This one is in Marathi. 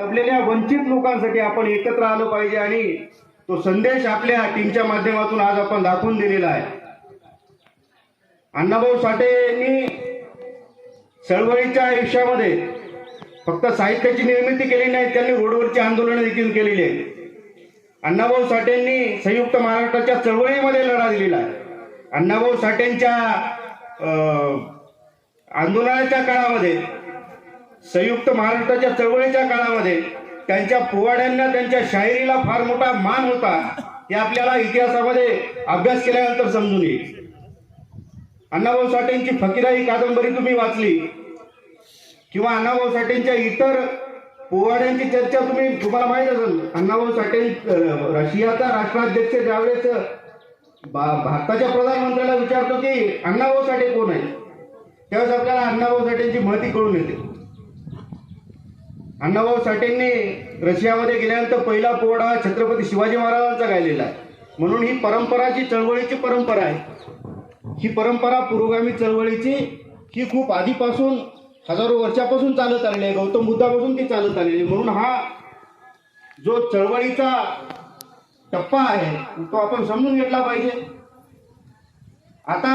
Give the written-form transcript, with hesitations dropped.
दबलेल्या वंचित लोकांसाठी आपण एकत्र आलो पाहिजे आणि तो संदेश आपल्या टीमच्या माध्यमातून आज आपण दाखवून दिलेला आहे। अण्णाभाऊ साठेंनी चळवळीच्या आयुष्यामध्ये फक्त साहित्याची निर्मिती केली नाही, त्यांनी रोडवरची आंदोलनं देखील केलेली आहेत। अण्णाभाऊ साठेंनी संयुक्त महाराष्ट्राच्या चळवळीमध्ये लढा दिलेला आहे। अण्णाभाऊ साठेंच्या आंदोलनाच्या काळामध्ये, संयुक्त महाराष्ट्राच्या चळवळीच्या काळामध्ये त्यांच्या पोवाड्यांना, त्यांच्या शायरीला फार मोठा मान होता। हे आपल्याला इतिहासामध्ये अभ्यास केल्यानंतर समजून येईल। अण्णाभाऊ साठेंची फकीरा ही कादंबरी तुम्ही वाचली किंवा अण्णाभाऊ साठेंच्या इतर पोवाड्यांची चर्चा तुम्हाला माहित असेल। अण्णाभाऊ साठे रशियाचा राष्ट्राध्यक्ष ज्यावेळेस भारताच्या प्रधानमंत्र्याला विचारतो की अण्णाभाऊ साठे कोण आहे, त्यावेळेस आपल्याला अण्णाभाऊ साठेंची महती कळून येते। अण्णाभाऊ साठेंनी रशियामध्ये गेल्यानंतर पहिला पोवाडा छत्रपती शिवाजी महाराजांचा गायलेला आहे। म्हणून ही परंपरा जी चळवळीची परंपरा आहे, ही परंपरा पुरोगामी चळवळीची ही खूप आधीपासून हजारो वर्षापासून चालत आलेली आहे। गौतम बुद्धापासून ती चालत आलेली आहे। म्हणून हा जो चळवळीचा टप्पा आहे तो आपण समजून घेतला पाहिजे। आता